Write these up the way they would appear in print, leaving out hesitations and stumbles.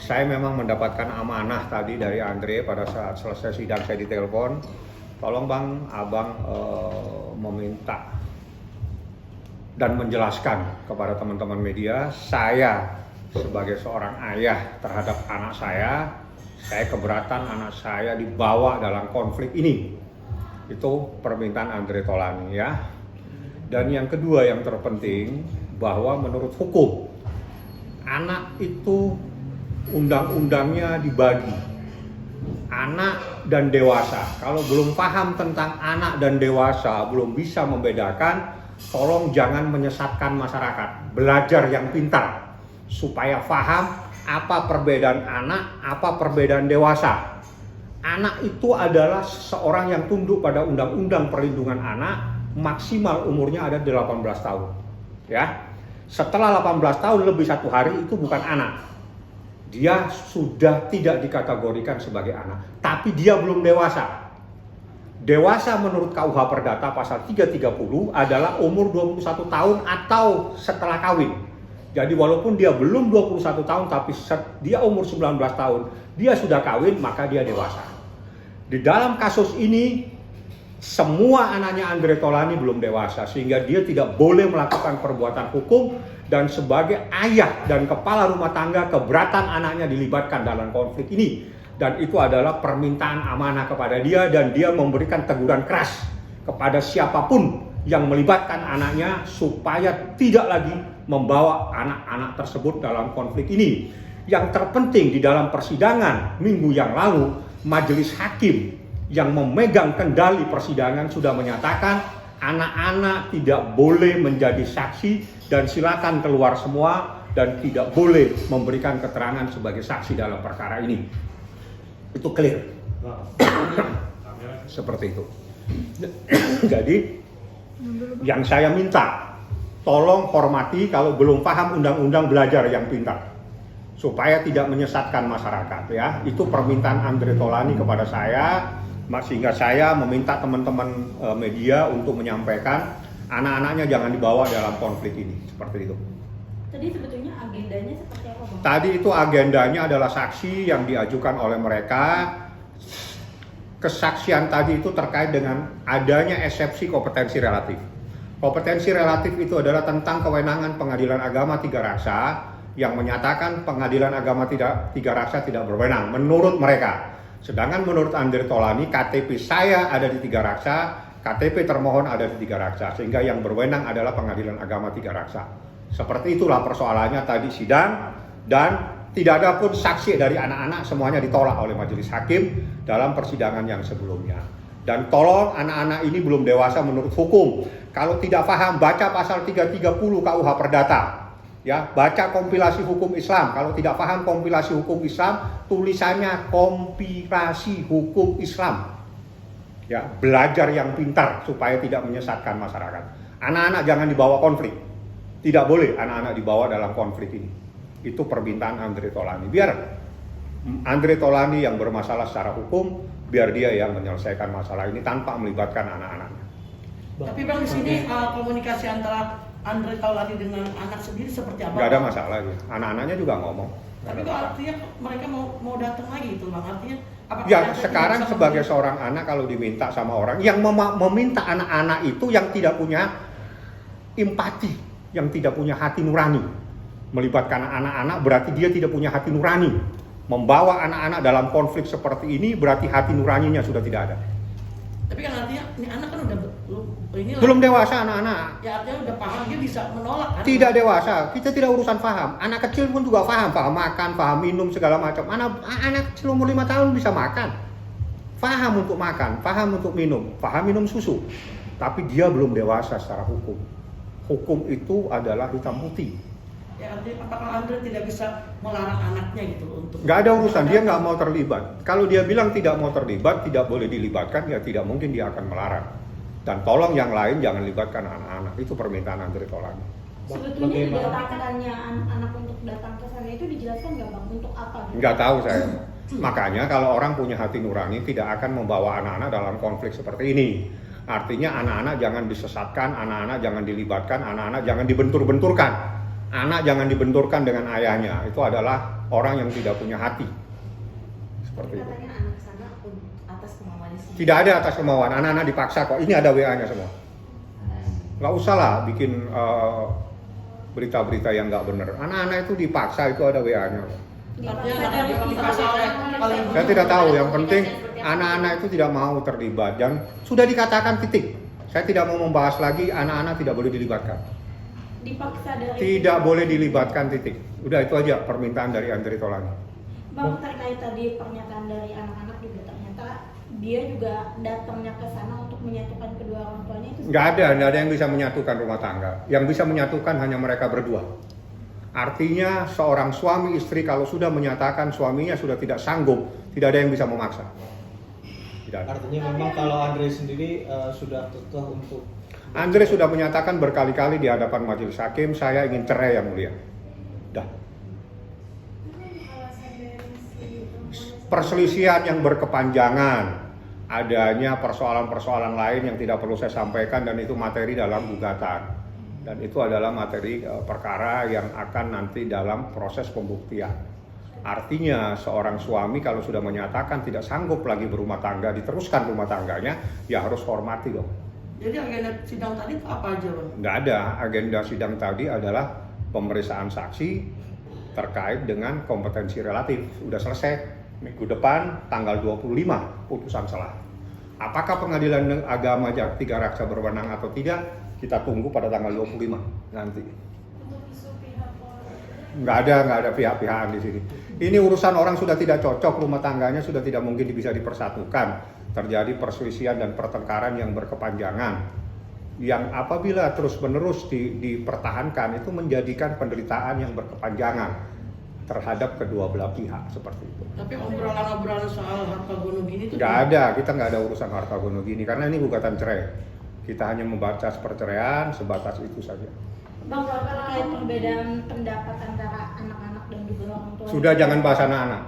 Saya memang mendapatkan amanah tadi dari Andre pada saat selesai sidang. Saya ditelepon, tolong Bang, Abang meminta dan menjelaskan kepada teman-teman media, saya sebagai seorang ayah terhadap anak saya keberatan anak saya dibawa dalam konflik ini. Itu permintaan Andre Taulany ya. Dan yang kedua yang terpenting, bahwa menurut hukum, anak itu undang-undangnya dibagi anak dan dewasa. Kalau belum paham tentang anak dan dewasa, belum bisa membedakan, tolong jangan menyesatkan masyarakat. Belajar yang pintar supaya paham apa perbedaan anak, apa perbedaan dewasa. Anak itu adalah seseorang yang tunduk pada Undang-Undang Perlindungan Anak, maksimal umurnya ada 18 tahun. Ya. Setelah 18 tahun lebih 1 hari itu bukan anak. Dia sudah tidak dikategorikan sebagai anak, tapi dia belum dewasa. Dewasa menurut KUH Perdata pasal 330 adalah umur 21 tahun atau setelah kawin. Jadi walaupun dia belum 21 tahun tapi dia umur 19 tahun, dia sudah kawin, maka dia dewasa. Di dalam kasus ini semua anaknya Andre Taulany belum dewasa, sehingga dia tidak boleh melakukan perbuatan hukum, dan sebagai ayah dan kepala rumah tangga keberatan anaknya dilibatkan dalam konflik ini. Dan itu adalah permintaan amanah kepada dia, dan dia memberikan teguran keras kepada siapapun yang melibatkan anaknya supaya tidak lagi membawa anak-anak tersebut dalam konflik ini. Yang terpenting di dalam persidangan minggu yang lalu, majelis hakim yang memegang kendali persidangan sudah menyatakan anak-anak tidak boleh menjadi saksi dan silakan keluar semua, dan tidak boleh memberikan keterangan sebagai saksi dalam perkara ini. Itu clear. Seperti itu. Jadi yang saya minta, tolong hormati, kalau belum paham undang-undang, belajar yang pintar supaya tidak menyesatkan masyarakat ya. Itu permintaan Andre Taulany kepada saya, sehingga saya meminta teman-teman media untuk menyampaikan anak-anaknya jangan dibawa dalam konflik ini, seperti itu. Tadi sebetulnya agendanya seperti apa, Bang? Tadi itu agendanya adalah saksi yang diajukan oleh mereka. Kesaksian tadi itu terkait dengan adanya eksepsi kompetensi relatif. Kompetensi relatif itu adalah tentang kewenangan Pengadilan Agama Tiga Raksa yang menyatakan Pengadilan Agama Tiga Raksa tidak berwenang menurut mereka. Sedangkan menurut Andre Taulany, KTP saya ada di Tiga Raksa, KTP termohon ada di Tiga Raksa, sehingga yang berwenang adalah Pengadilan Agama Tiga Raksa. Seperti itulah persoalannya tadi sidang, dan tidak ada pun saksi dari anak-anak, semuanya ditolak oleh majelis hakim dalam persidangan yang sebelumnya. Dan tolong, anak-anak ini belum dewasa menurut hukum. Kalau tidak paham, baca pasal 330 KUH Perdata. Ya, baca kompilasi hukum Islam. Kalau tidak paham kompilasi hukum Islam, tulisannya kompilasi hukum Islam. Ya, belajar yang pintar supaya tidak menyesatkan masyarakat. Anak-anak jangan dibawa konflik. Tidak boleh anak-anak dibawa dalam konflik ini. Itu permintaan Andre Taulany. Biar Andre Taulany yang bermasalah secara hukum, biar dia yang menyelesaikan masalah ini tanpa melibatkan anak-anaknya. Tapi Bang, di sini komunikasi antara Andre Taulany dengan anak sendiri seperti apa? Gak ada masalah ya. Anak-anaknya juga ngomong. Tapi kok artinya mereka mau datang lagi itu Bang? Artinya ya sekarang sebagai seorang anak, kalau diminta sama orang yang meminta anak-anak itu yang tidak punya empati, yang tidak punya hati nurani, melibatkan anak-anak berarti dia tidak punya hati nurani. Membawa anak-anak dalam konflik seperti ini berarti hati nuraninya sudah tidak ada. Tapi kan artinya ini anak kan udah belum dewasa anak-anak. Ya artinya udah paham, dia bisa menolak kan? Tidak dewasa, kita tidak urusan paham. Anak kecil pun juga paham makan, paham minum segala macam. Anak kecil umur 5 tahun bisa makan. Paham untuk makan, paham untuk minum, paham minum susu. Tapi dia belum dewasa secara hukum. Hukum itu adalah hitam putih. Ya artinya apakah Andre tidak bisa melarang anaknya gitu untuk? Nggak ada urusan, dia nggak mau terlibat. Kalau dia bilang tidak mau terlibat, tidak boleh dilibatkan, ya tidak mungkin dia akan melarang. Dan tolong yang lain jangan libatkan anak-anak. Itu permintaan Andre Taulany. Sebetulnya di datangnya anak untuk datang ke sana itu dijelaskan nggak Bang? Untuk apa? Nggak tahu saya. Makanya kalau orang punya hati nurani tidak akan membawa anak-anak dalam konflik seperti ini. Artinya anak-anak jangan disesatkan, anak-anak jangan dilibatkan, anak-anak jangan dibentur-benturkan. Anak jangan dibenturkan dengan ayahnya. Itu adalah orang yang tidak punya hati. Seperti itu. Katanya anak sana atas kemauannya sendiri. Tidak ada atas kemauan. Anak-anak dipaksa kok. Ini ada WA-nya semua. Nggak usah lah bikin berita-berita yang nggak benar. Anak-anak itu dipaksa, itu ada WA-nya. Saya tidak tahu. Yang penting anak-anak itu tidak mau terlibat. Dan sudah dikatakan titik. Saya tidak mau membahas lagi. Anak-anak tidak boleh dilibatkan. Dipaksa dari. Tidak boleh dilibatkan titik. Udah itu aja permintaan dari Andre Taulani. Bang, terkait tadi pernyataan dari anak-anak juga ternyata dia juga datangnya ke sana untuk menyatukan kedua orang tuanya itu. Nggak ada yang bisa menyatukan rumah tangga. Yang bisa menyatukan hanya mereka berdua. Artinya seorang suami istri kalau sudah menyatakan suaminya sudah tidak sanggup, tidak ada yang bisa memaksa. Tidak ada. Artinya memang kalau Andre sendiri sudah kekeh untuk Andre sudah menyatakan berkali-kali di hadapan majelis hakim, saya ingin cerai yang mulia. Dah. Perselisihan yang berkepanjangan, adanya persoalan-persoalan lain yang tidak perlu saya sampaikan dan itu materi dalam gugatan. Dan itu adalah materi perkara yang akan nanti dalam proses pembuktian. Artinya seorang suami kalau sudah menyatakan tidak sanggup lagi berumah tangga, diteruskan rumah tangganya, ya harus hormati dong. Jadi agenda sidang tadi apa aja, Bang? Nggak ada. Agenda sidang tadi adalah pemeriksaan saksi terkait dengan kompetensi relatif. Udah selesai. Minggu depan tanggal 25 putusan selah. Apakah pengadilan agama Tiga Raksa berwenang atau tidak? Kita tunggu pada tanggal 25 nanti. Nggak ada pihak-pihakan di sini. Ini urusan orang sudah tidak cocok, rumah tangganya sudah tidak mungkin bisa dipersatukan. Terjadi perselisihan dan pertengkaran yang berkepanjangan. Yang apabila terus-menerus dipertahankan itu menjadikan penderitaan yang berkepanjangan terhadap kedua belah pihak seperti itu. Tapi obrolan-obrolan soal harta gono gini itu Nggak ada, kita nggak ada urusan harta gono gini karena ini gugatan cerai. Kita hanya membaca perceraian sebatas itu saja. Bang, terkait perbedaan pendapat antara anak-anak dan juga orang tua. Sudah jangan bahas anak-anak.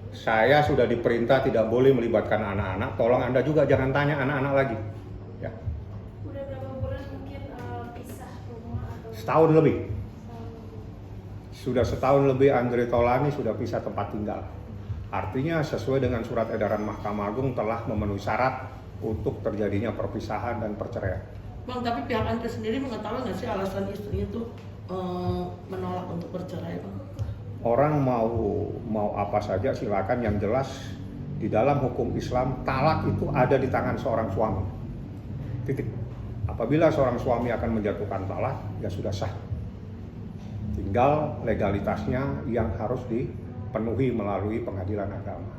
Saya sudah diperintah tidak boleh melibatkan anak-anak. Tolong Anda juga jangan tanya anak-anak lagi. Ya. Udah berapa bulan mungkin pisah rumah atau Setahun lebih. Sudah setahun lebih Andre Taulani sudah pisah tempat tinggal. Artinya sesuai dengan surat edaran Mahkamah Agung telah memenuhi syarat untuk terjadinya perpisahan dan perceraian. Bang, tapi pihak Andre sendiri mengetahui nggak sih alasan istrinya itu menolak untuk bercerai, Bang? Orang mau apa saja silakan, yang jelas di dalam hukum Islam talak itu ada di tangan seorang suami. Titik. Apabila seorang suami akan menjatuhkan talak, ya sudah sah. Tinggal legalitasnya yang harus dipenuhi melalui pengadilan agama.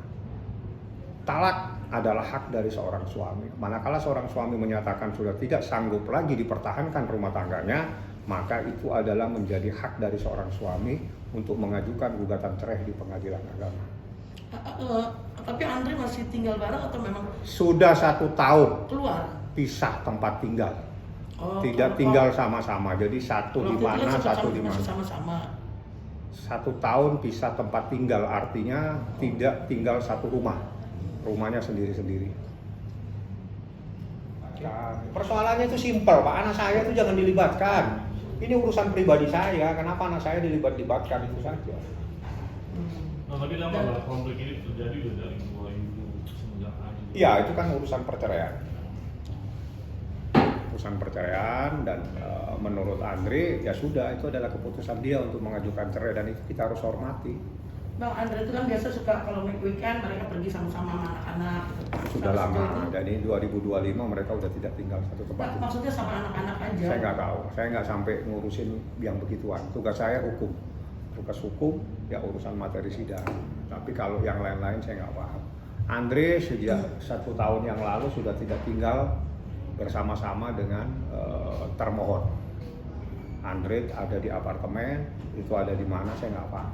Talak adalah hak dari seorang suami. Manakala seorang suami menyatakan sudah tidak sanggup lagi dipertahankan rumah tangganya, maka itu adalah menjadi hak dari seorang suami untuk mengajukan gugatan cerai di pengadilan agama. Tapi Andre masih tinggal bareng atau memang Sudah 1 tahun keluar? pisah tempat tinggal. Oh, Tidak tinggal sama-sama, jadi satu di mana, satu di mana. Sama-sama. 1 tahun pisah tempat tinggal, artinya tidak tinggal satu rumah. Rumahnya sendiri-sendiri. Persoalannya itu simpel, Pak. Anak saya itu jangan dilibatkan. Ini urusan pribadi saya. Kenapa anak saya dilibatkan itu saja? Nah, tapi lama konflik ini terjadi udah dari 2009 aja. Iya, itu kan urusan perceraian. Urusan perceraian dan menurut Andre ya sudah, itu adalah keputusan dia untuk mengajukan cerai dan itu kita harus hormati. Bang, Andre itu kan biasa suka kalau weekend mereka pergi sama-sama sama anak-anak gitu. Sudah Nah, lama, itu- dan ini 2025 mereka udah tidak tinggal satu tempat. Nah, maksudnya sama anak-anak aja. Saya nggak tahu, saya nggak sampai ngurusin yang begituan. Tugas saya hukum, tugas hukum ya urusan materi sidang. Tapi kalau yang lain-lain saya nggak paham. Andre sejak 1 tahun yang lalu sudah tidak tinggal bersama-sama dengan termohon. Andre ada di apartemen, itu ada di mana saya nggak paham.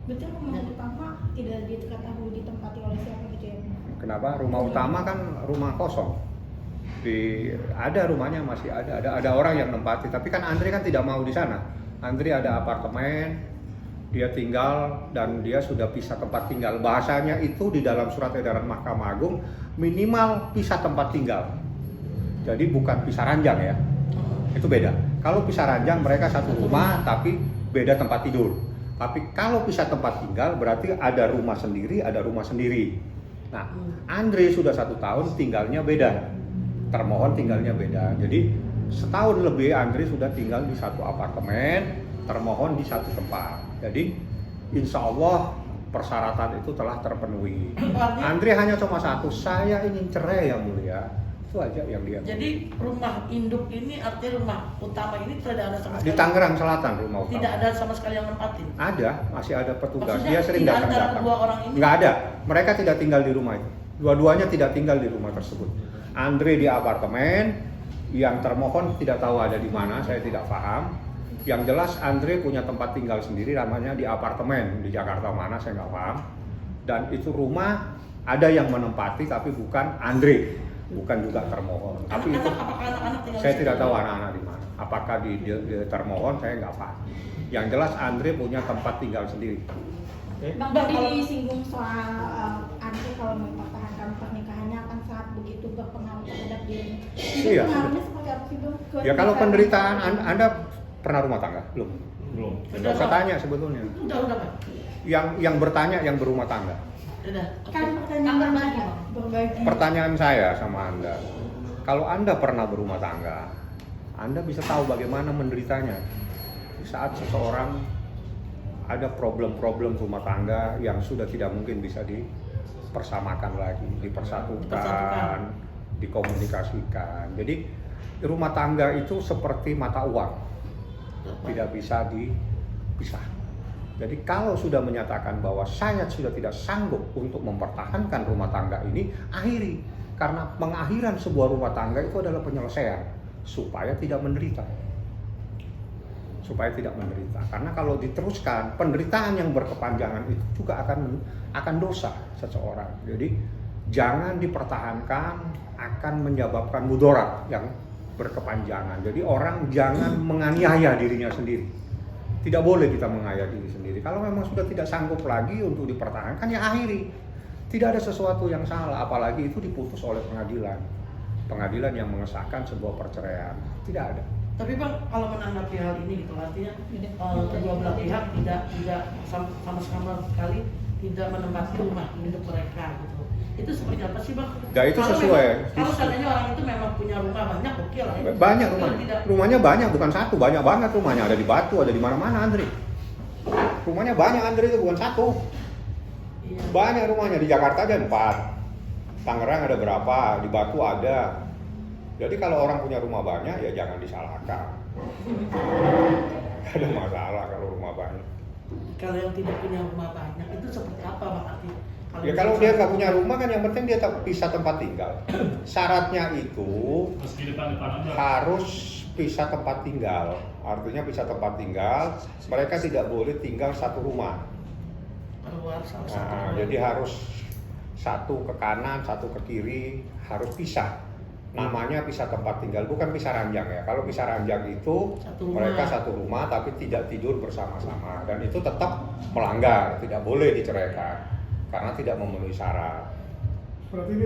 berarti rumah utama tidak diketahui ditempati oleh siapa gitu ya? Kenapa? Rumah utama kan rumah kosong. Ada rumahnya masih ada orang yang nempati, tapi kan Andre kan tidak mau di sana. Andre ada apartemen, dia tinggal dan dia sudah pisah tempat tinggal. Bahasanya itu di dalam surat edaran Mahkamah Agung minimal pisah tempat tinggal. Jadi bukan pisah ranjang ya. Itu beda. Kalau pisah ranjang mereka satu rumah tapi beda tempat tidur. Tapi kalau pisah tempat tinggal berarti ada rumah sendiri, ada rumah sendiri. Nah, Andre sudah 1 tahun tinggalnya beda. Termohon tinggalnya beda. Jadi setahun lebih Andre sudah tinggal di satu apartemen, termohon di satu tempat. Jadi insya Allah persyaratan itu telah terpenuhi. Andre hanya cuma satu, saya ingin cerai yang mulia. Itu aja yang dia. Jadi rumah induk ini artinya rumah utama ini tidak ada sama sekali. Di Tangerang Selatan rumah utama. Tidak ada sama sekali yang nempatin. Ada, masih ada petugas. Maksudnya Dia sering tidak antara datang-datang. kedua orang ini? Nggak ada. Mereka tidak tinggal di rumah itu. Dua-duanya tidak tinggal di rumah tersebut. Andre di apartemen, yang termohon tidak tahu ada di mana, saya tidak paham. Yang jelas Andre punya tempat tinggal sendiri, namanya di apartemen di Jakarta mana, saya nggak paham. Dan itu rumah ada yang menempati, tapi bukan Andre, bukan juga termohon. Tapi itu Apakah anak-anak tinggal saya di tidak situ? tahu anak-anak di mana. Apakah di termohon, saya nggak paham. Yang jelas Andre punya tempat tinggal sendiri. Bang, tadi disinggung soal Andre kalau mempertahankan pernikahannya akan sangat begitu berpengaruh terhadap dirinya. Itu Iya. pengaruhnya seperti apa sih, Bang? Ya kalau penderitaan Anda pernah rumah tangga? Belum. Belum. Nggak usah tanya sebetulnya. Udah Pak. Yang bertanya yang berumah tangga. Udah. Kan pertanyaan berbagi, Bang, berbagi. Pertanyaan saya sama Anda, kalau Anda pernah berumah tangga, Anda bisa tahu bagaimana menderitanya di saat seseorang ada problem-problem rumah tangga yang sudah tidak mungkin bisa dipersamakan lagi, dipersatukan, dikomunikasikan. Jadi rumah tangga itu seperti mata uang, tidak bisa dipisah. Jadi kalau sudah menyatakan bahwa saya sudah tidak sanggup untuk mempertahankan rumah tangga ini, akhiri. Karena pengakhiran sebuah rumah tangga itu adalah penyelesaian supaya tidak menderita. Supaya tidak menderita. Karena kalau diteruskan, penderitaan yang berkepanjangan itu juga akan dosa seseorang. Jadi jangan dipertahankan, akan menyebabkan mudarat yang berkepanjangan. Jadi orang jangan menganiaya dirinya sendiri. Tidak boleh kita menganiaya diri sendiri. Kalau memang sudah tidak sanggup lagi untuk dipertahankan, ya akhiri. Tidak ada sesuatu yang salah, apalagi itu diputus oleh pengadilan. Pengadilan yang mengesahkan sebuah perceraian. Tidak ada. Tapi Bang, kalau menanggapi hal ini gitu artinya kedua belah pihak tidak sama-sama sekali tidak menempati rumah hidup mereka gitu. Itu seperti apa sih Bang? Ya, itu Kalau sesuai. Kalau seandainya orang itu memang punya rumah banyak, oke lah ya. Banyak Kalau rumahnya. tidak- Rumahnya banyak, bukan satu, banyak banget rumahnya. Ada di Batu, ada di mana-mana Andre. Rumahnya banyak Andre, itu bukan satu. Iya. Banyak rumahnya, di Jakarta aja 4. Tangerang ada berapa, di Batu ada. Jadi kalau orang punya rumah banyak ya jangan disalahkan. Gak ada masalah kalau rumah banyak. Kalau yang tidak punya rumah banyak itu seperti apa Bang artinya? Ya kalau dia nggak punya rumah kan yang penting dia bisa tempat tinggal. Syaratnya itu Meski depan-depan aja. harus pisah tempat tinggal. Artinya pisah tempat tinggal, mereka tidak boleh tinggal satu rumah. Keluar salah satu. Nah, jadi harus satu ke kanan, satu ke kiri, harus pisah. Namanya pisah tempat tinggal, bukan pisah ranjang ya. Kalau pisah ranjang itu Satu rumah. mereka satu rumah tapi tidak tidur bersama-sama, dan itu tetap melanggar, tidak boleh diceraikan karena tidak memenuhi syarat. Berarti ini